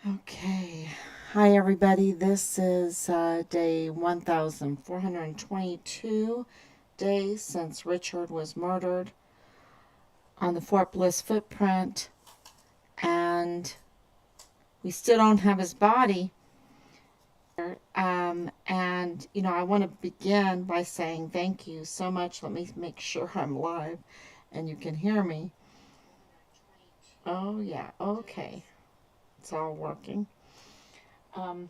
Okay. Hi, everybody. This is day 1422 days since Richard was murdered on the Fort Bliss footprint, and we still don't have his body. I want to begin by saying thank you so much. Let me make sure I'm live and you can hear me. Oh, yeah. Okay. It's all working. Um,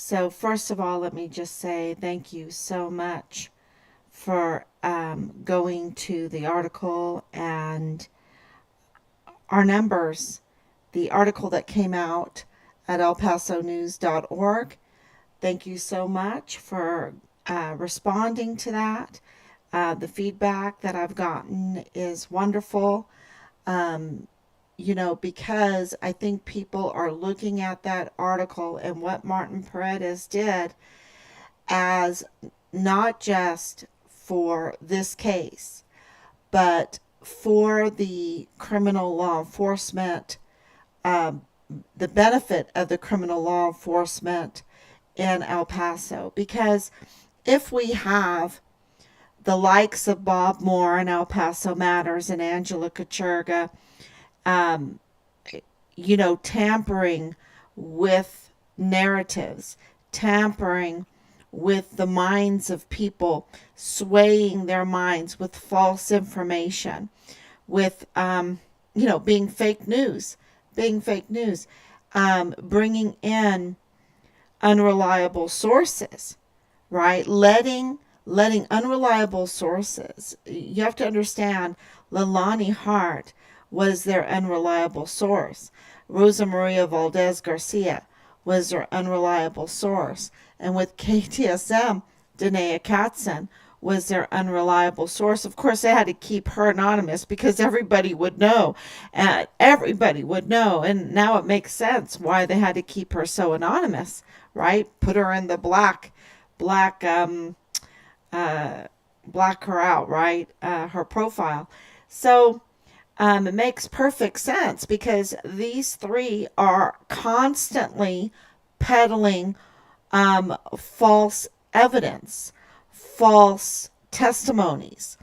So, first of all, let me just say thank you so much for going to the article and our numbers. The article that came out at elpasonews.org. Thank you so much for responding to that. The feedback that I've gotten is wonderful. Um, because I think people are looking at that article and what Martin Paredes did as not just for this case, but for the criminal law enforcement, um, the benefit of the criminal law enforcement in El Paso. Because if we have the likes of Bob Moore and El Paso Matters and Angela Kachurga, um, tampering with narratives, tampering with the minds of people, swaying their minds with false information, with, being fake news, bringing in unreliable sources, right? Letting unreliable sources. You have to understand, Leilani Hart was their unreliable source. Rosa Maria Valdez Garcia was their unreliable source. And with KTSM, Danae Katzen was their unreliable source. Of course, they had to keep her anonymous because everybody would know. Everybody would know. And now it makes sense why they had to keep her so anonymous, right? Put her in the black, black her out, right? Her profile. So, it makes perfect sense because these three are constantly peddling false evidence, false testimonies,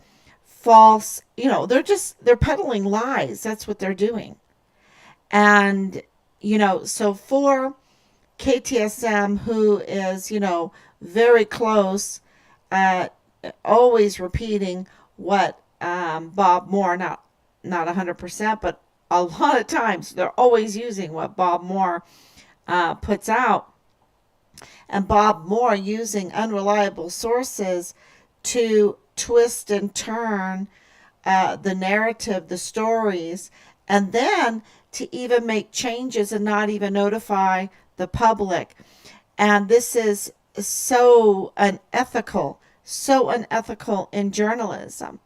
they're peddling lies. That's what they're doing. And, so for KTSM, who is, very close, uh, always repeating what Bob Moore, not 100%, but a lot of times they're always using what Bob Moore puts out. And Bob Moore using unreliable sources to twist and turn the narrative, the stories, and then to even make changes and not even notify the public. And this is so unethical in journalism.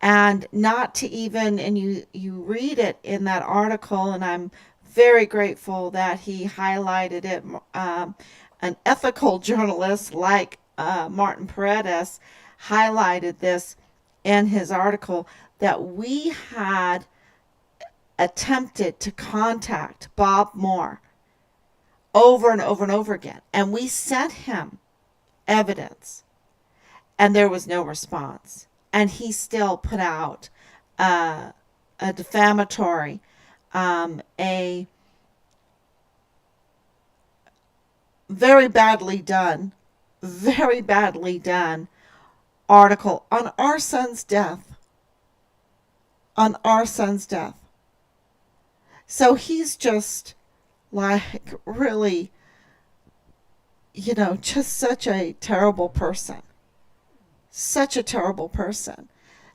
And not to even, and you read it in that article, and I'm very grateful that he highlighted it. An ethical journalist like Martin Paredes highlighted this in his article, that we had attempted to contact Bob Moore over and over and over again, and we sent him evidence, and there was no response. And he still put out a defamatory, a very badly done article on our son's death, on our son's death. So he's just like really, just such a terrible person. Such a terrible person.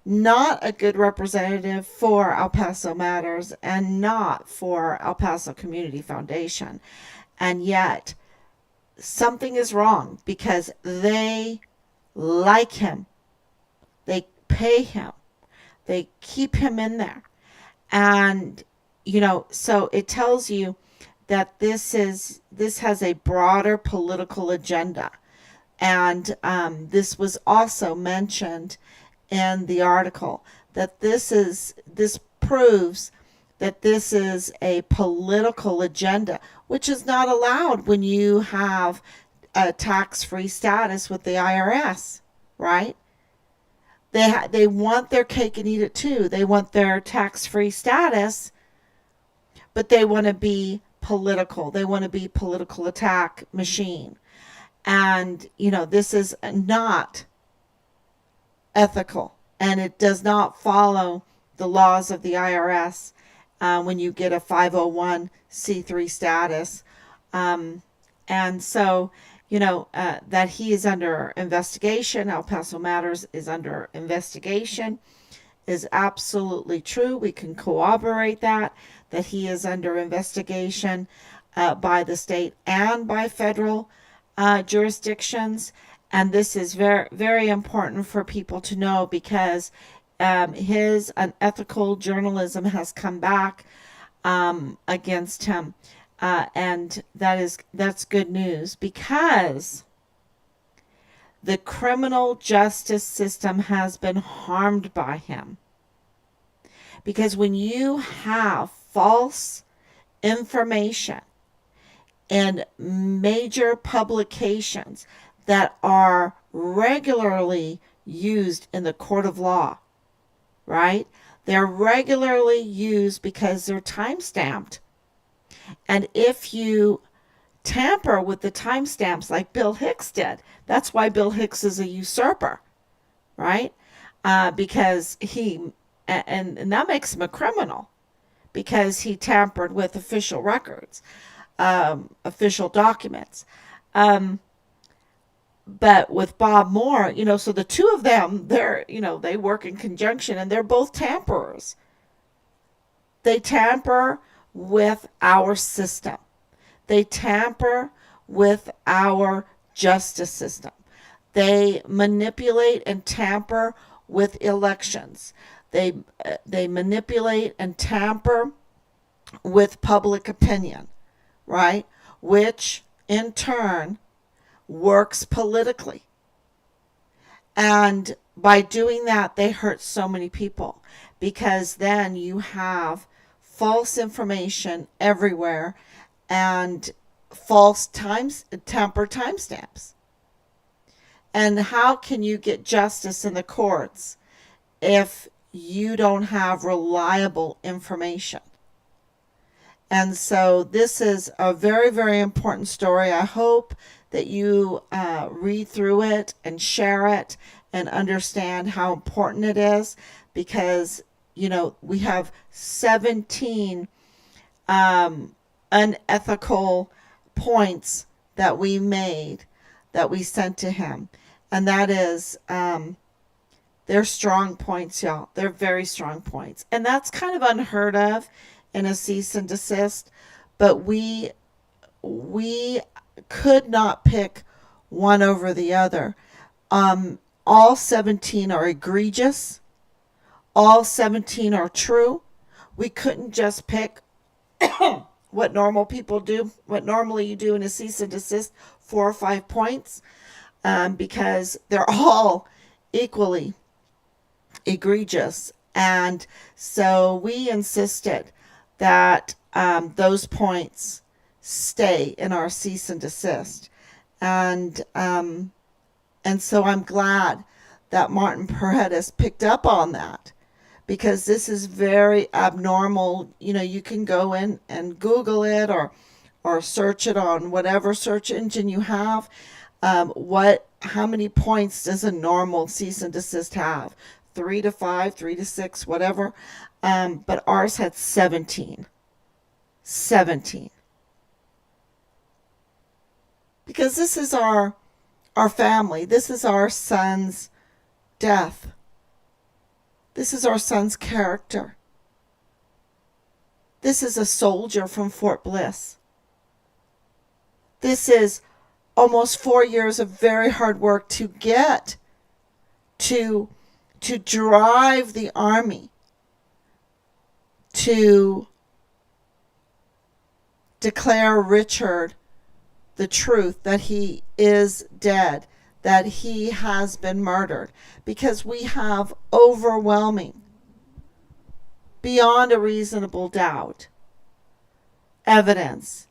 Not a good representative for El Paso Matters and not for El Paso Community Foundation. And yet, something is wrong because they like him. They pay him. They keep him in there. And, so it tells you that this has a broader political agenda. And this was also mentioned in the article, that this proves that this is a political agenda, which is not allowed when you have a tax-free status with the IRS, right? They want their cake and eat it too. They want their tax-free status, but they want to be political. They want to be political attack machine. And, this is not ethical, and it does not follow the laws of the IRS when you get a 501c3 status. And so, that he is under investigation, El Paso Matters is under investigation, is absolutely true. We can corroborate that he is under investigation by the state and by federal jurisdictions. And this is very, very important for people to know, because his unethical journalism has come back against him. And that's good news, because the criminal justice system has been harmed by him. Because when you have false information in major publications that are regularly used in the court of law, right? They're regularly used because they're time-stamped. And if you tamper with the timestamps like Bill Hicks did, that's why Bill Hicks is a usurper, right? Because and that makes him a criminal, because he tampered with official records, official documents. But with Bob Moore, so the two of them, they work in conjunction, and they're both tamperers. They tamper with our system. They tamper with our justice system. They manipulate and tamper with elections. They manipulate and tamper with public opinion, right? Which in turn works politically. And by doing that, they hurt so many people, because then you have false information everywhere and false tampered timestamps. And how can you get justice in the courts if you don't have reliable information? And so this is a very, very important story. I hope that you read through it and share it and understand how important it is, because we have 17 unethical points that we made, that we sent to him. And that is, they're strong points, y'all. They're very strong points. And that's kind of unheard of in a cease and desist. But we could not pick one over the other. All 17 are egregious. All 17 are true. We couldn't just pick what normal people do, what normally you do in a cease and desist, 4 or 5 points, because they're all equally egregious. And so we insisted that those points stay in our cease and desist. And so I'm glad that Martin Paredes picked up on that, because this is very abnormal. You can go in and Google it or search it on whatever search engine you have. How many points does a normal cease and desist have? 3 to 5, 3 to 6, whatever. But ours had 17. 17. Because this is our family. This is our son's death. This is our son's character. This is a soldier from Fort Bliss. This is almost 4 years of very hard work to get to drive the army to declare Richard the truth, that he is dead, that he has been murdered, because we have overwhelming beyond a reasonable doubt evidence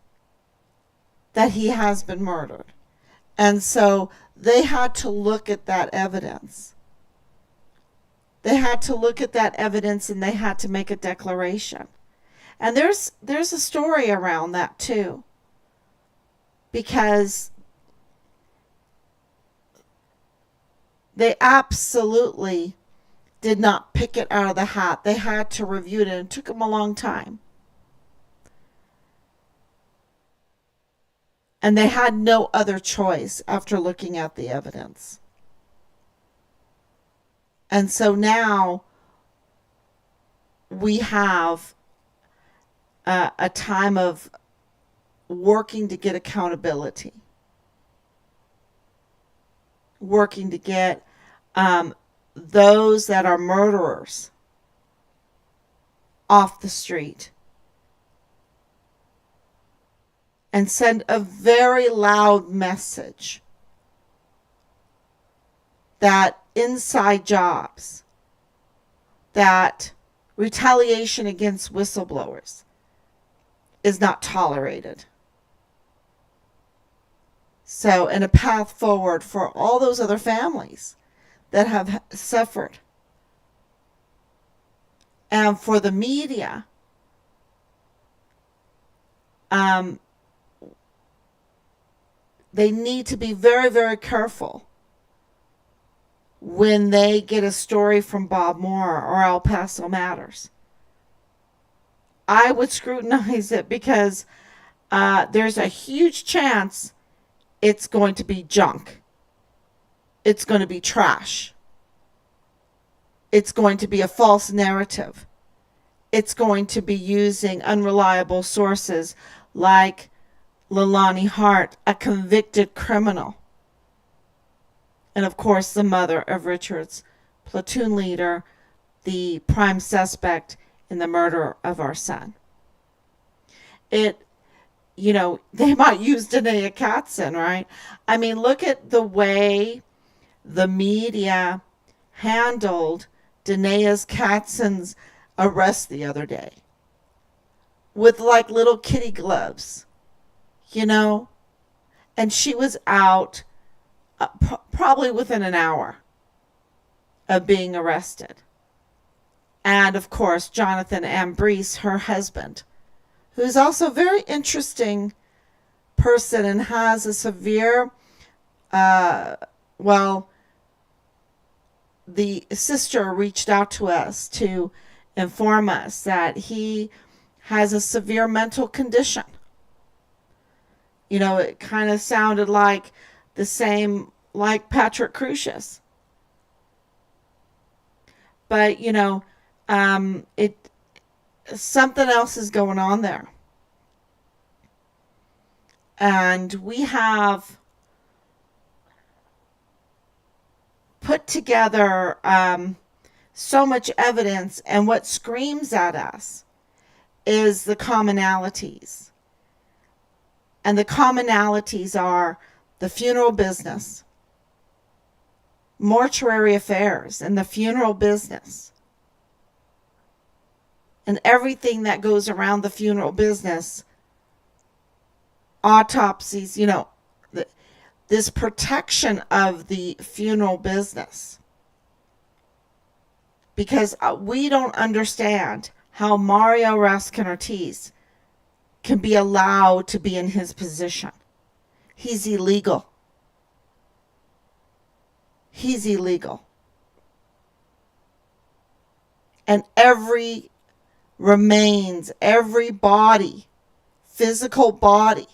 that he has been murdered. And so they had to look at that evidence. They had to look at that evidence and they had to make a declaration. And there's a story around that too. Because they absolutely did not pick it out of the hat. They had to review it, and it took them a long time. And they had no other choice after looking at the evidence. And so now we have a time of working to get accountability, working to get those that are murderers off the street, and send a very loud message that inside jobs, that retaliation against whistleblowers is not tolerated. So, and a path forward for all those other families that have suffered. And for the media, they need to be very, very careful when they get a story from Bob Moore or El Paso Matters. I would scrutinize it because there's a huge chance it's going to be junk. It's going to be trash. It's going to be a false narrative. It's going to be using unreliable sources like Leilani Hart, a convicted criminal. And of course, the mother of Richard's platoon leader, the prime suspect in the murder of our son. They might use Danae Katzen, right? I mean, look at the way the media handled Danae Katzen's arrest the other day. With like little kitty gloves, and she was out probably within an hour of being arrested. And of course, Jonathan Ambrose, her husband, who's also a very interesting person and has a severe, the sister reached out to us to inform us that he has a severe mental condition. It kind of sounded like the same like Patrick Crucius. But, something else is going on there. And we have put together so much evidence, and what screams at us is the commonalities. And the commonalities are the funeral business, mortuary affairs, and the funeral business, and everything that goes around the funeral business, autopsies, this protection of the funeral business. Because we don't understand how Mario Raskin Ortiz can be allowed to be in his position. He's illegal. He's illegal. And every remains, every body, physical body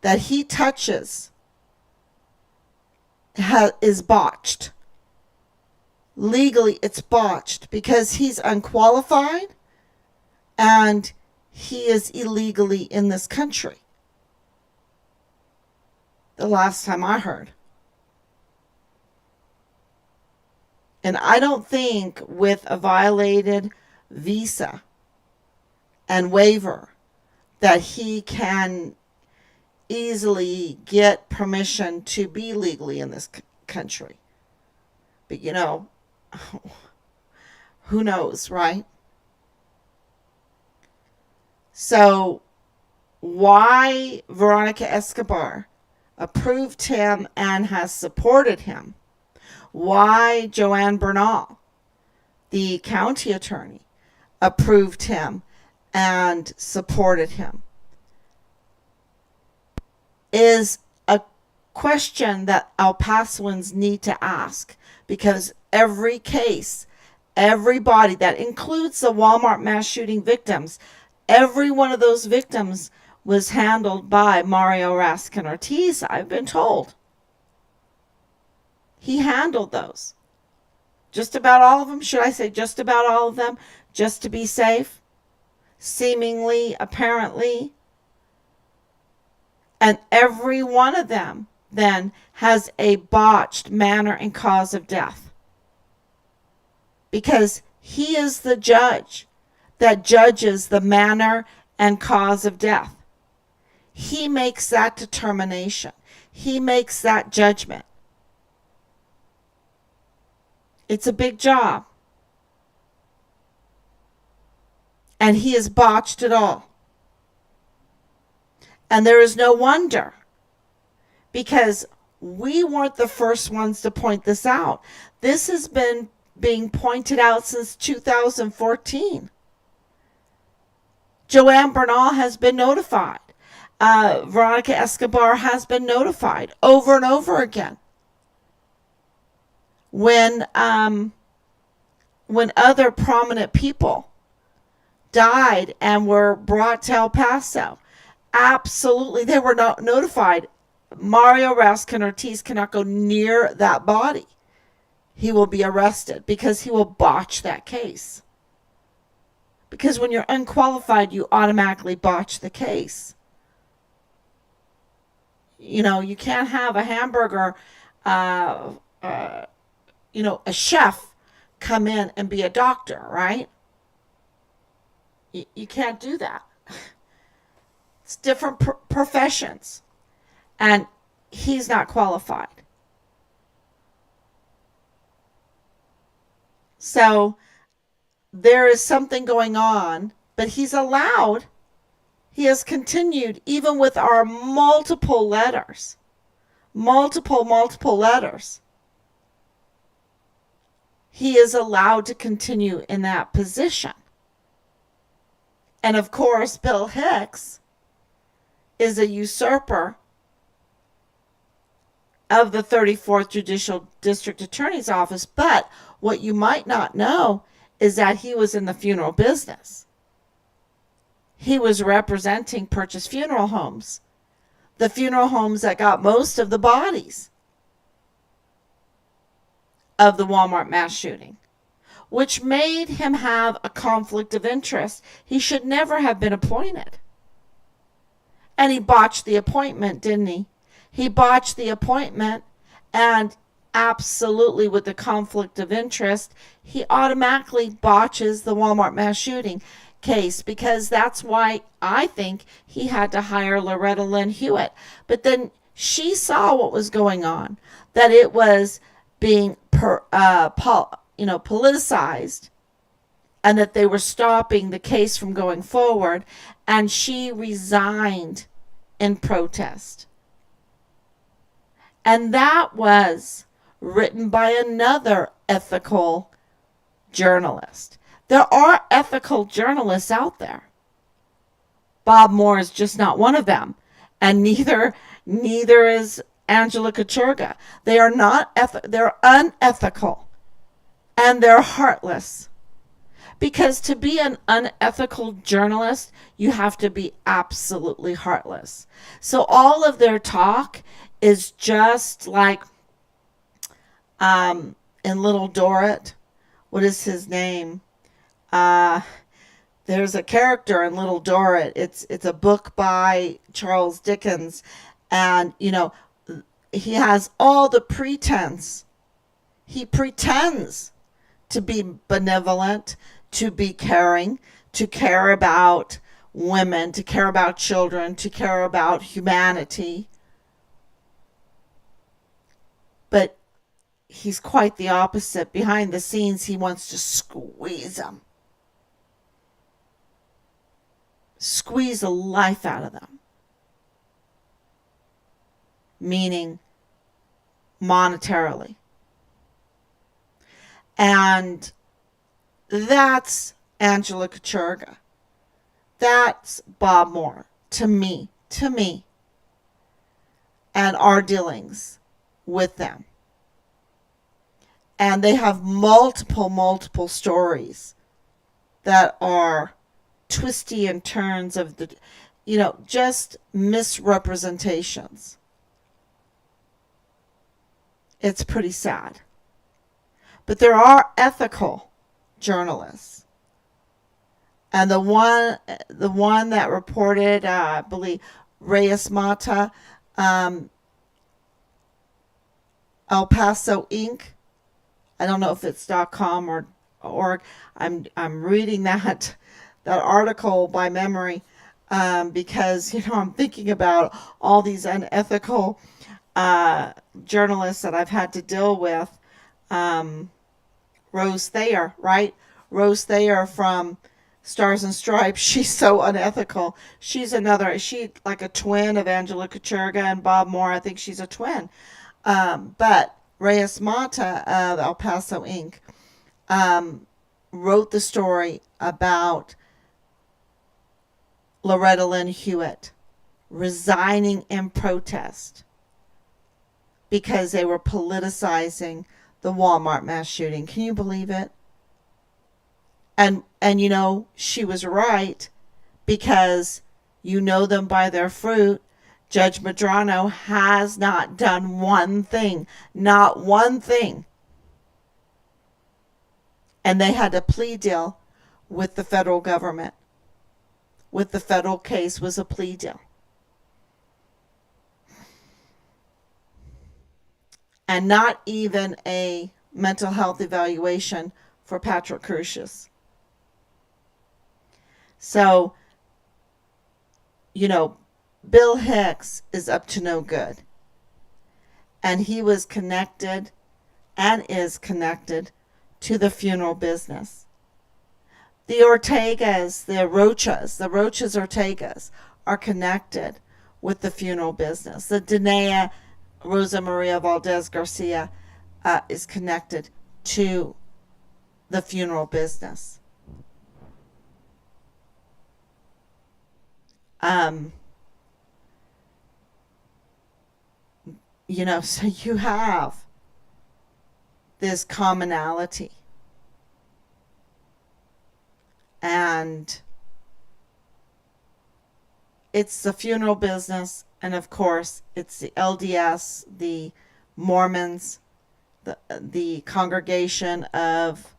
that he touches is botched. Legally, it's botched because he's unqualified and he is illegally in this country. The last time I heard. And I don't think with a violated visa and waiver that he can easily get permission to be legally in this country. But Who knows, right? So why Veronica Escobar approved him and has supported him, why Joanne Bernal, the county attorney, approved him and supported him, is a question that El Pasoans need to ask, because every case, everybody, that includes the Walmart mass shooting victims, every one of those victims was handled by Mario Raskin Ortiz, I've been told. He handled those. Just about all of them. Should I say just about all of them? Just to be safe? Seemingly, apparently. And every one of them then has a botched manner and cause of death. Because he is the judge that judges the manner and cause of death. He makes that determination. He makes that judgment. It's a big job. And he has botched it all. And there is no wonder, because we weren't the first ones to point this out. This has been being pointed out since 2014. Joanne Bernal has been notified. Veronica Escobar has been notified over and over again. When other prominent people died and were brought to El Paso, absolutely, they were not notified. Mario Raskin Ortiz cannot go near that body. He will be arrested because he will botch that case. Because when you're unqualified, you automatically botch the case. You know, you can't have a hamburger, a chef come in and be a doctor, right? You can't do that. It's different professions. And he's not qualified. So there is something going on, but he's allowed. He has continued, even with our multiple letters. Multiple letters. He is allowed to continue in that position. And of course, Bill Hicks is a usurper of the 34th Judicial District Attorney's Office. But what you might not know is that he was in the funeral business. He was representing Purchase Funeral Homes, the funeral homes that got most of the bodies of the Walmart mass shooting, which made him have a conflict of interest. He should never have been appointed. And he botched the appointment, didn't he? He botched the appointment, and absolutely, with the conflict of interest, he automatically botches the Walmart mass shooting case, because that's why I think he had to hire Loretta Lynn Hewitt. But then she saw what was going on, that it was being politicized, and that they were stopping the case from going forward, and she resigned in protest. And that was written by another ethical journalist. There are ethical journalists out there. Bob Moore is just not one of them, and neither is Angela Kachurga. They are not they're unethical, and they're heartless. Because to be an unethical journalist, you have to be absolutely heartless. So all of their talk is just like in Little Dorrit. What is his name? There's a character in Little Dorrit. It's a book by Charles Dickens, and he has all the pretense. He pretends to be benevolent, to be caring, to care about women, to care about children, to care about humanity. But he's quite the opposite. Behind the scenes, he wants to squeeze them, squeeze the life out of them, meaning monetarily. And that's Angela Kachurga. That's Bob Moore to me, and our dealings with them. And they have multiple stories that are twisty and turns of the, just misrepresentations. It's pretty sad. But there are ethical journalists. And the one that reported, I believe, Reyes Mata, El Paso Inc. I don't know if it's .com or org. I'm reading that article by memory, because I'm thinking about all these unethical journalists that I've had to deal with. Rose Thayer, right? Rose Thayer from Stars and Stripes. She's so unethical. She's like a twin of Angela Kachurga and Bob Moore. I think she's a twin. But Reyes Mata of El Paso Inc. Wrote the story about Loretta Lynn Hewitt resigning in protest because they were politicizing the Walmart mass shooting. Can you believe it? And she was right, because you know them by their fruit. Judge Medrano has not done one thing. Not one thing. And they had a plea deal with the federal government. With the federal case was a plea deal. And not even a mental health evaluation for Patrick Crucius. So, Bill Hicks is up to no good. And he was connected and is connected to the funeral business. The Ortegas, the Rochas Ortegas are connected with the funeral business. The Danea Rosa Maria Valdez Garcia is connected to the funeral business. So you have this commonality. And it's the funeral business, and of course, it's the LDS, the Mormons, the congregation of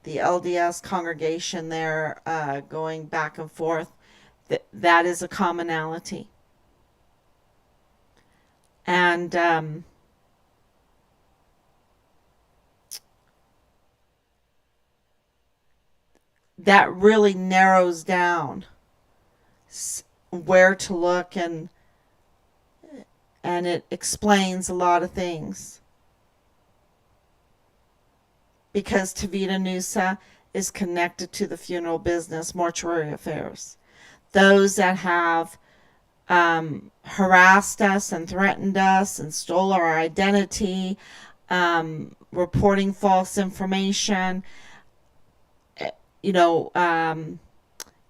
the LDS congregation there, going back and forth. That is a commonality. And that really narrows down where to look, and it explains a lot of things. Because Tavita Nusa is connected to the funeral business, mortuary affairs. Those that have harassed us and threatened us and stole our identity, reporting false information,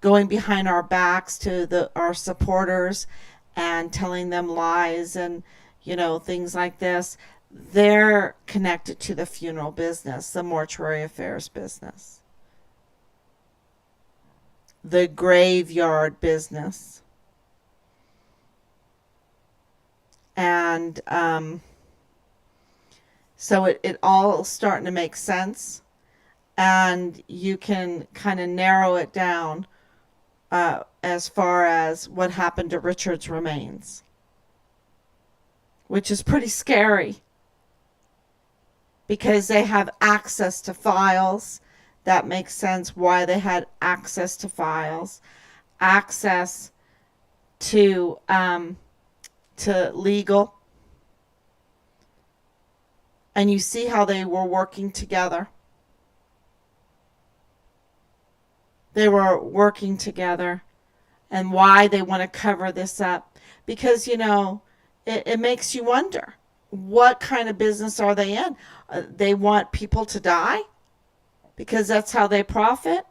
going behind our backs to our supporters and telling them lies and, things like this. They're connected to the funeral business, the mortuary affairs business, the graveyard business. And so it all starting to make sense. And you can kind of narrow it down as far as what happened to Richard's remains, which is pretty scary, because they have access to files. That makes sense why they had access to files, access to legal, And you see how they were working together. They were working together, and why they want to cover this up. Because, it makes you wonder, what kind of business are they in? They want people to die because that's how they profit.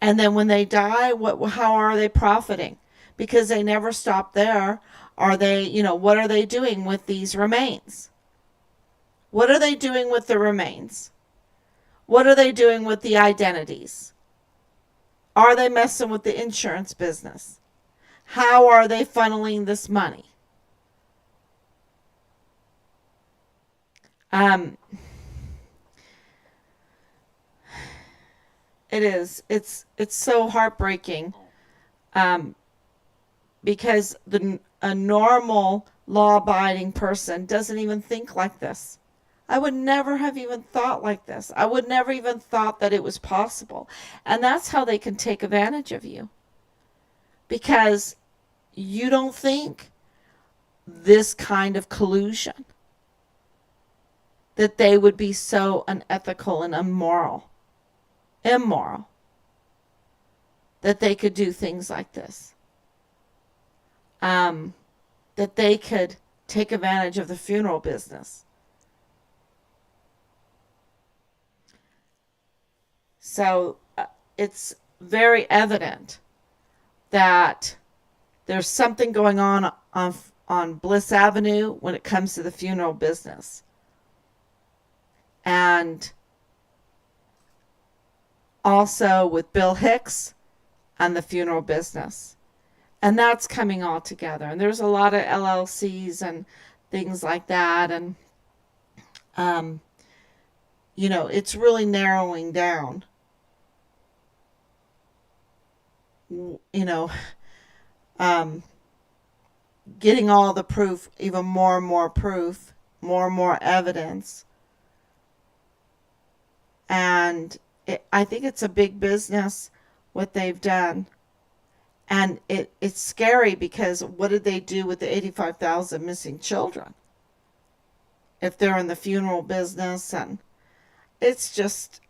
And then when they die, how are they profiting? Because they never stop there. Are they, what are they doing with these remains? What are they doing with the remains? What are they doing with the identities? Are they messing with the insurance business? How are they funneling this money? Um, it is. It's so heartbreaking. Um, because a normal law-abiding person doesn't even think like this. I would never have even thought like this. I would never even thought that it was possible. And that's how they can take advantage of you. Because you don't think this kind of collusion, that they would be so unethical and immoral, that they could do things like this. That they could take advantage of the funeral business. So it's very evident that there's something going on Bliss Avenue when it comes to the funeral business. And also with Bill Hicks and the funeral business. And that's coming all together. And there's a lot of LLCs and things like that. And, it's really narrowing down. Um, Getting all the proof, even more and more proof, more and more evidence. And I think it's a big business what they've done. And it's scary because what did they do with the 85,000 missing children? If they're in the funeral business, and it's just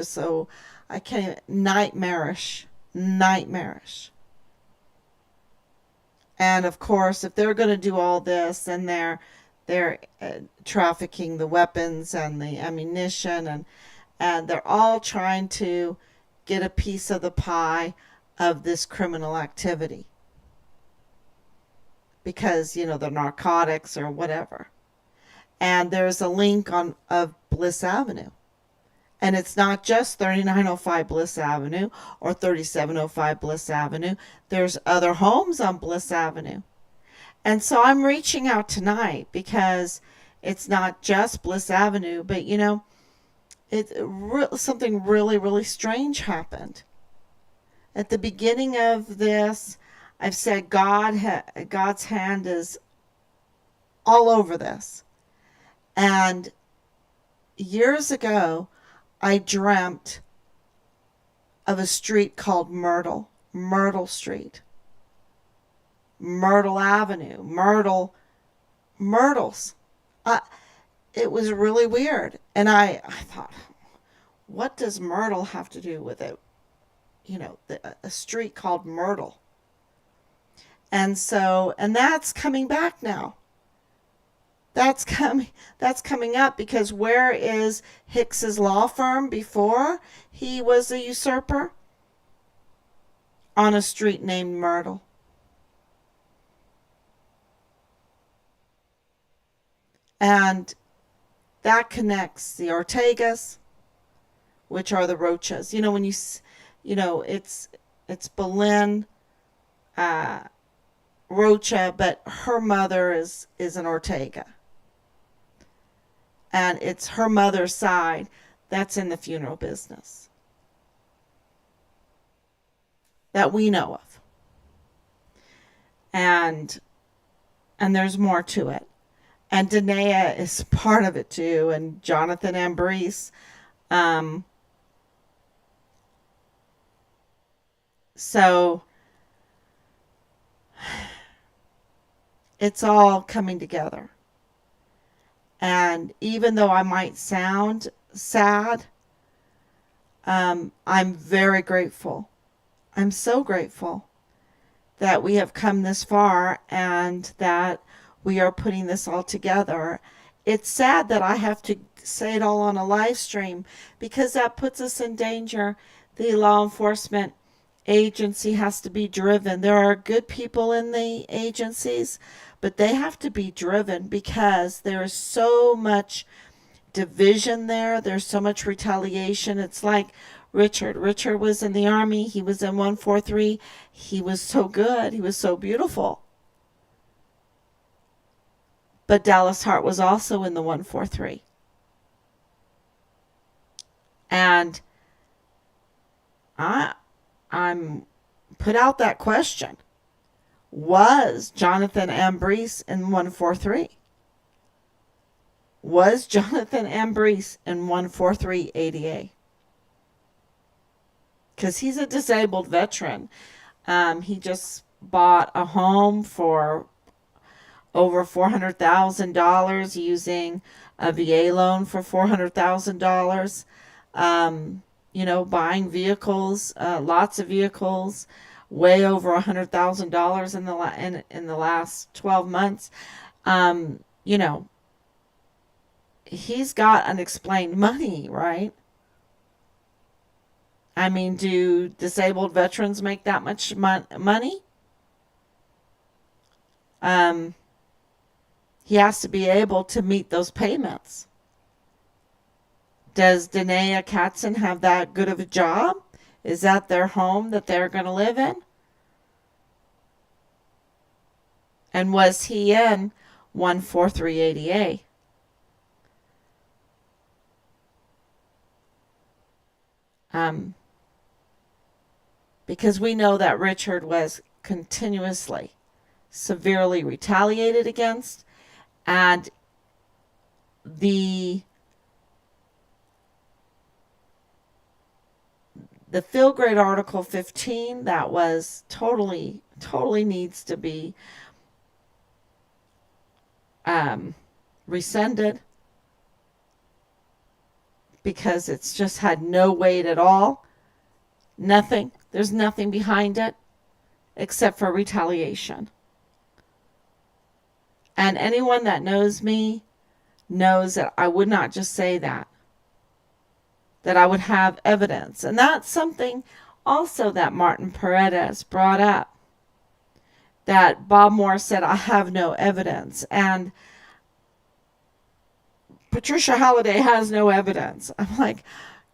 so, I can't, nightmarish. And of course, if they're going to do all this, and they're trafficking the weapons and the ammunition, and they're all trying to get a piece of the pie of this criminal activity, because the narcotics or whatever. And there's a link of Bliss Avenue, and it's not just 3905 Bliss Avenue or 3705 Bliss Avenue. There's other homes on Bliss Avenue. And so I'm reaching out tonight because it's not just Bliss Avenue, but something really, really strange happened. At the beginning of this, I've said God's hand is all over this. And years ago, I dreamt of a street called Myrtle Street, Myrtle Avenue, Myrtles. It was really weird. And I thought, what does Myrtle have to do with it? A street called Myrtle. And that's coming back now. That's coming up, because where is Hicks's law firm before he was a usurper? On a street named Myrtle. And that connects the Ortegas, which are the Rochas. When it's Boleyn, Rocha, but her mother is an Ortega. And it's her mother's side that's in the funeral business that we know of. And there's more to it. And Danae is part of it too, and Jonathan Ambrose. So it's all coming together. And even though I might sound sad, I'm very grateful. I'm so grateful that we have come this far and that we are putting this all together. It's sad that I have to say it all on a live stream because that puts us in danger. The law enforcement agency has to be driven. There are good people in the agencies, but they have to be driven because there is so much division there. There's so much retaliation. It's like Richard. Richard was in the Army. He was in 143. He was so good. He was so beautiful. But Dallas Hart was also in the 143. And I'm put out that question. Was Jonathan Ambrose in 143? Was Jonathan Ambrose in 143 ADA? Because he's a disabled veteran. He just bought a home for over $400,000 using a VA loan for $400,000. Buying vehicles, lots of vehicles, way over $100,000 in the last 12 months. He's got unexplained money, right? I mean, do disabled veterans make that much money? He has to be able to meet those payments. Does Danae Katzen have that good of a job? Is that their home that they're going to live in? And was he in 143 ADA? Because we know that Richard was continuously, severely retaliated against, and the Field Grade Article 15, that was totally needs to be rescinded because it's just had no weight at all. Nothing. There's nothing behind it except for retaliation. And anyone that knows me knows that I would not just say that I would have evidence. And that's something also that Martin Paredes brought up, that Bob Moore said, I have no evidence. And Patricia Halliday has no evidence. I'm like,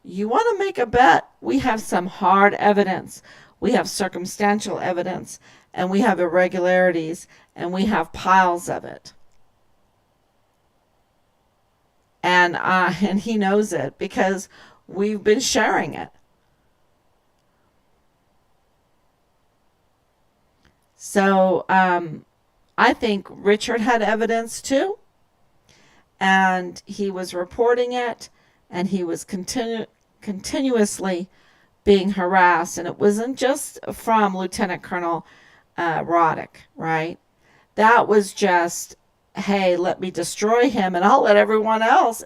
you want to make a bet? We have some hard evidence. We have circumstantial evidence, and we have irregularities, and we have piles of it. And he knows it because we've been sharing it. So I think Richard had evidence too, and he was reporting it, and he was continuously being harassed. And it wasn't just from Lieutenant Colonel Roddick, right? That was just, hey, let me destroy him, and I'll let everyone else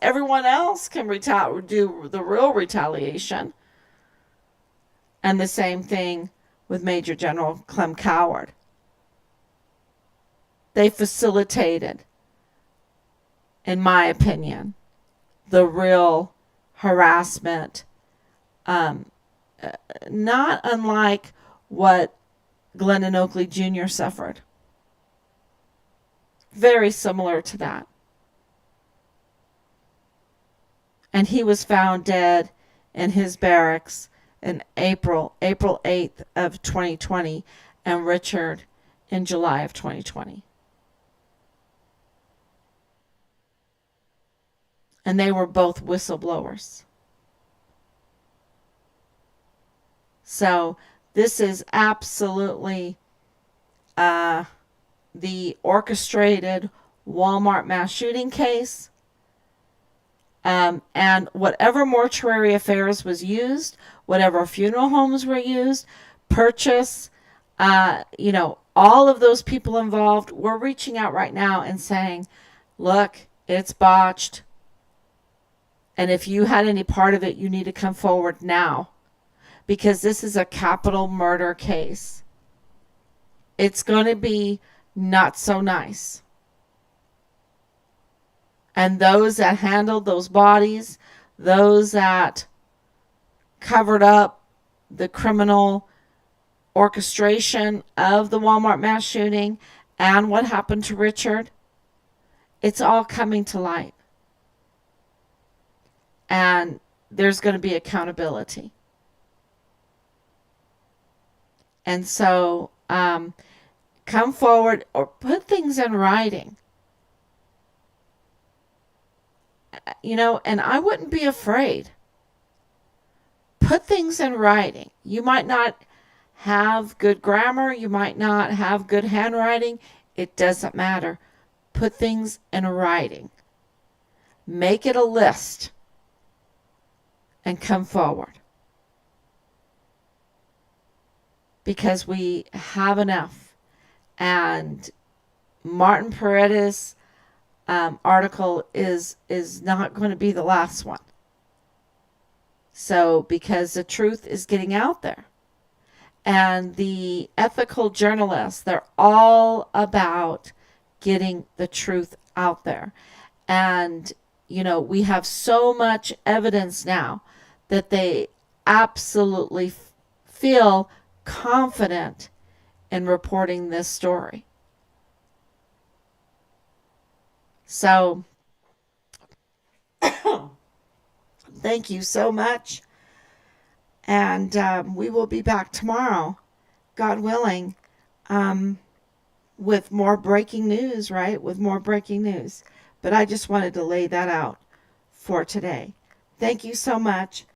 can do the real retaliation. And the same thing with Major General Clem Coward. They facilitated, in my opinion, the real harassment, not unlike what Glendon Oakley Jr. suffered. Very similar to that. And he was found dead in his barracks in April 8th of 2020, and Richard in July of 2020. And they were both whistleblowers. So this is absolutely the orchestrated Walmart mass shooting case. And whatever mortuary affairs was used, whatever funeral homes were used, purchase, all of those people involved, we're reaching out right now and saying, look, It's botched. And if you had any part of it, you need to come forward now, because this is a capital murder case. It's going to be not so nice. And those that handled those bodies, those that covered up the criminal orchestration of the Walmart mass shooting and what happened to Richard, it's all coming to light. And there's going to be accountability. And so come forward or put things in writing. And I wouldn't be afraid. Put things in writing. You might not have good grammar. You might not have good handwriting. It doesn't matter. Put things in writing. Make it a list and come forward. Because we have enough. And Martin Paredes' article is not going to be the last one. So, because the truth is getting out there. And the ethical journalists, they're all about getting the truth out there. And, we have so much evidence now that they absolutely feel confident in reporting this story. So, thank you so much. And we will be back tomorrow, God willing, with more breaking news, right? With more breaking news. But I just wanted to lay that out for today. Thank you so much.